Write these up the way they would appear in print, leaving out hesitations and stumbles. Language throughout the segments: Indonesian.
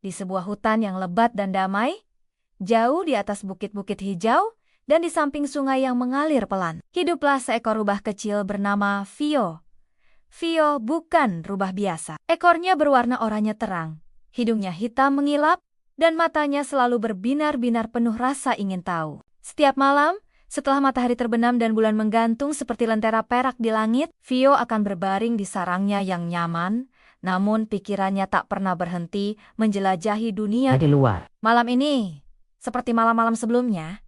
di sebuah hutan yang lebat dan damai, jauh di atas bukit-bukit hijau, dan di samping sungai yang mengalir pelan. Hiduplah seekor rubah kecil bernama Vio. Vio bukan rubah biasa. Ekornya berwarna oranye terang, hidungnya hitam mengilap, dan matanya selalu berbinar-binar penuh rasa ingin tahu. Setiap malam, setelah matahari terbenam dan bulan menggantung seperti lentera perak di langit, Vio akan berbaring di sarangnya yang nyaman, namun pikirannya tak pernah berhenti menjelajahi dunia di luar. Malam ini, seperti malam-malam sebelumnya,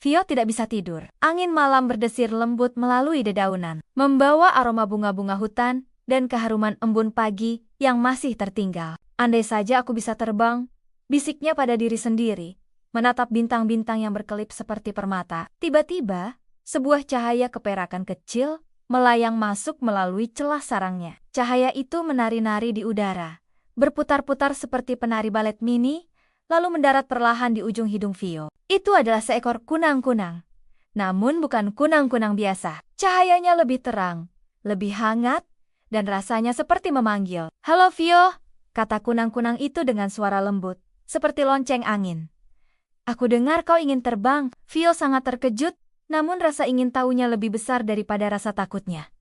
Vio tidak bisa tidur. Angin malam berdesir lembut melalui dedaunan, membawa aroma bunga-bunga hutan dan keharuman embun pagi yang masih tertinggal. Andai saja aku bisa terbang, bisiknya pada diri sendiri, menatap bintang-bintang yang berkelip seperti permata. Tiba-tiba, sebuah cahaya keperakan kecil melayang masuk melalui celah sarangnya. Cahaya itu menari-nari di udara, berputar-putar seperti penari balet mini, lalu mendarat perlahan di ujung hidung Vio. Itu adalah seekor kunang-kunang. Namun bukan kunang-kunang biasa. Cahayanya lebih terang, lebih hangat, dan rasanya seperti memanggil. "Halo Vio," kata kunang-kunang itu dengan suara lembut, seperti lonceng angin. "Aku dengar kau ingin terbang." Vio sangat terkejut, namun rasa ingin tahunya lebih besar daripada rasa takutnya.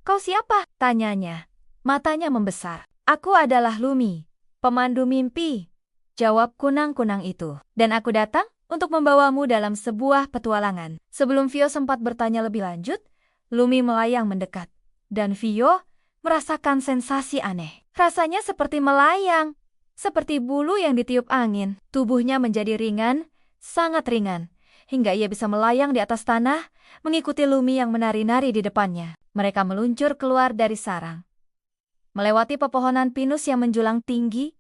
"Kau siapa?" tanyanya. Matanya membesar. "Aku adalah Lumi, pemandu mimpi," jawab kunang-kunang itu. "Dan aku datang untuk membawamu dalam sebuah petualangan." Sebelum Vio sempat bertanya lebih lanjut, Lumi melayang mendekat. Dan Vio merasakan sensasi aneh. Rasanya seperti melayang, seperti bulu yang ditiup angin. Tubuhnya menjadi ringan, sangat ringan, hingga ia bisa melayang di atas tanah, mengikuti Lumi yang menari-nari di depannya. Mereka meluncur keluar dari sarang, melewati pepohonan pinus yang menjulang tinggi,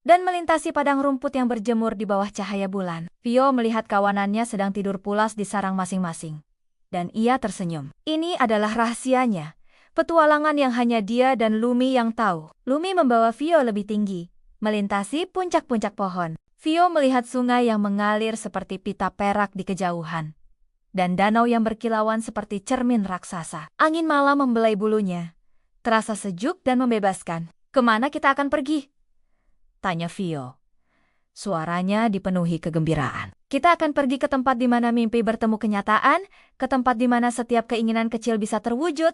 dan melintasi padang rumput yang berjemur di bawah cahaya bulan. Vio melihat kawanannya sedang tidur pulas di sarang masing-masing, dan ia tersenyum. Ini adalah rahasianya, petualangan yang hanya dia dan Lumi yang tahu. Lumi membawa Vio lebih tinggi, melintasi puncak-puncak pohon. Vio melihat sungai yang mengalir seperti pita perak di kejauhan, dan danau yang berkilauan seperti cermin raksasa. Angin malam membelai bulunya, terasa sejuk dan membebaskan. "Kemana kita akan pergi?" tanya Vio. Suaranya dipenuhi kegembiraan. "Kita akan pergi ke tempat di mana mimpi bertemu kenyataan, ke tempat di mana setiap keinginan kecil bisa terwujud,"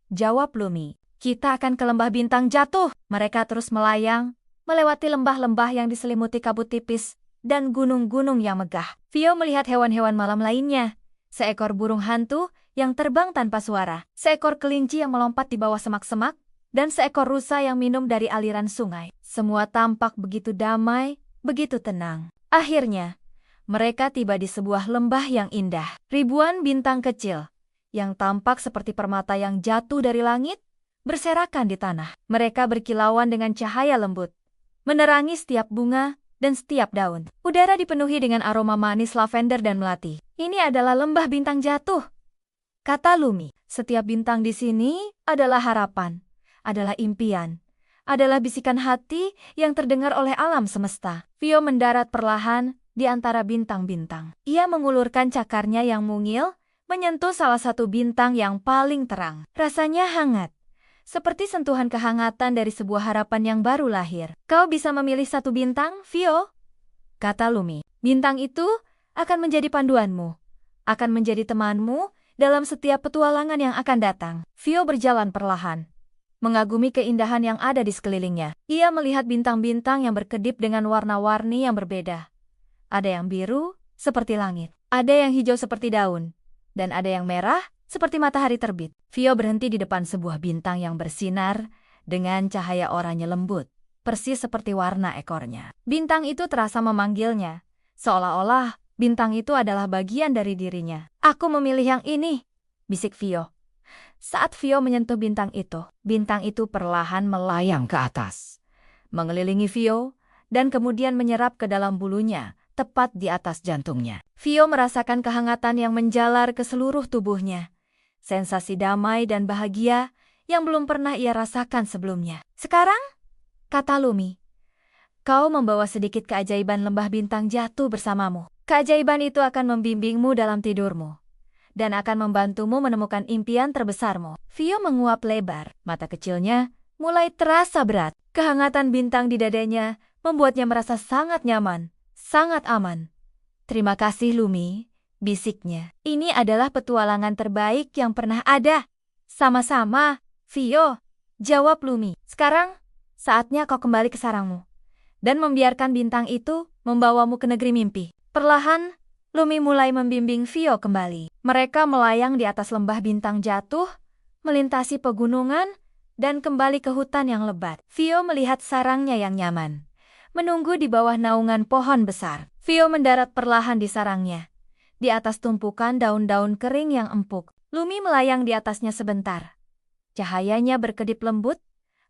jawab Lumi. "Kita akan ke lembah bintang jatuh." Mereka terus melayang, melewati lembah-lembah yang diselimuti kabut tipis dan gunung-gunung yang megah. Vio melihat hewan-hewan malam lainnya, seekor burung hantu yang terbang tanpa suara, seekor kelinci yang melompat di bawah semak-semak, dan seekor rusa yang minum dari aliran sungai. Semua tampak begitu damai, begitu tenang. Akhirnya, mereka tiba di sebuah lembah yang indah. Ribuan bintang kecil, yang tampak seperti permata yang jatuh dari langit, berserakan di tanah. Mereka berkilauan dengan cahaya lembut, menerangi setiap bunga dan setiap daun. Udara dipenuhi dengan aroma manis lavender dan melati. "Ini adalah lembah bintang jatuh," kata Lumi. "Setiap bintang di sini adalah harapan, adalah impian, adalah bisikan hati yang terdengar oleh alam semesta." Vio mendarat perlahan di antara bintang-bintang. Ia mengulurkan cakarnya yang mungil, menyentuh salah satu bintang yang paling terang. Rasanya hangat, seperti sentuhan kehangatan dari sebuah harapan yang baru lahir. "Kau bisa memilih satu bintang, Vio," kata Lumi. "Bintang itu akan menjadi panduanmu, akan menjadi temanmu dalam setiap petualangan yang akan datang." Vio berjalan perlahan, mengagumi keindahan yang ada di sekelilingnya. Ia melihat bintang-bintang yang berkedip dengan warna-warni yang berbeda. Ada yang biru, seperti langit. Ada yang hijau seperti daun. Dan ada yang merah, seperti matahari terbit. Vio berhenti di depan sebuah bintang yang bersinar dengan cahaya oranye lembut, persis seperti warna ekornya. Bintang itu terasa memanggilnya, seolah-olah bintang itu adalah bagian dari dirinya. "Aku memilih yang ini," bisik Vio. Saat Vio menyentuh bintang itu perlahan melayang ke atas, mengelilingi Vio, dan kemudian menyerap ke dalam bulunya, tepat di atas jantungnya. Vio merasakan kehangatan yang menjalar ke seluruh tubuhnya, sensasi damai dan bahagia yang belum pernah ia rasakan sebelumnya. "Sekarang," kata Lumi, "kau membawa sedikit keajaiban lembah bintang jatuh bersamamu. Keajaiban itu akan membimbingmu dalam tidurmu, dan akan membantumu menemukan impian terbesarmu." Vio menguap lebar, mata kecilnya mulai terasa berat. Kehangatan bintang di dadanya membuatnya merasa sangat nyaman, sangat aman. Terima kasih, Lumi, bisiknya. Ini adalah petualangan terbaik yang pernah ada. Sama-sama, Vio, jawab Lumi. Sekarang, saatnya kau kembali ke sarangmu dan membiarkan bintang itu membawamu ke negeri mimpi. Perlahan, Lumi mulai membimbing Vio kembali. Mereka melayang di atas lembah bintang jatuh, melintasi pegunungan, dan kembali ke hutan yang lebat. Vio melihat sarangnya yang nyaman, menunggu di bawah naungan pohon besar. Vio mendarat perlahan di sarangnya, di atas tumpukan daun-daun kering yang empuk. Lumi melayang di atasnya sebentar. Cahayanya berkedip lembut,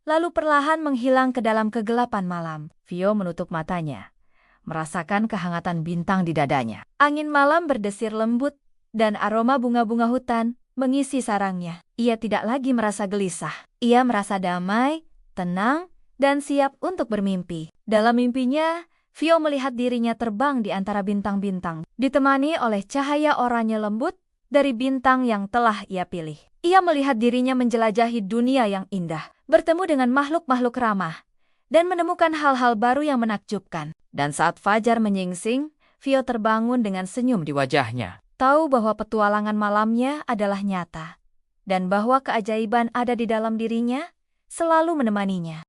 lalu perlahan menghilang ke dalam kegelapan malam. Vio menutup matanya, merasakan kehangatan bintang di dadanya. Angin malam berdesir lembut, dan aroma bunga-bunga hutan mengisi sarangnya. Ia tidak lagi merasa gelisah. Ia merasa damai, tenang, dan siap untuk bermimpi. Dalam mimpinya, Vio melihat dirinya terbang di antara bintang-bintang, ditemani oleh cahaya oranye lembut dari bintang yang telah ia pilih. Ia melihat dirinya menjelajahi dunia yang indah, bertemu dengan makhluk-makhluk ramah, dan menemukan hal-hal baru yang menakjubkan. Dan saat fajar menyingsing, Vio terbangun dengan senyum di wajahnya. Tahu bahwa petualangan malamnya adalah nyata, dan bahwa keajaiban ada di dalam dirinya, selalu menemaninya.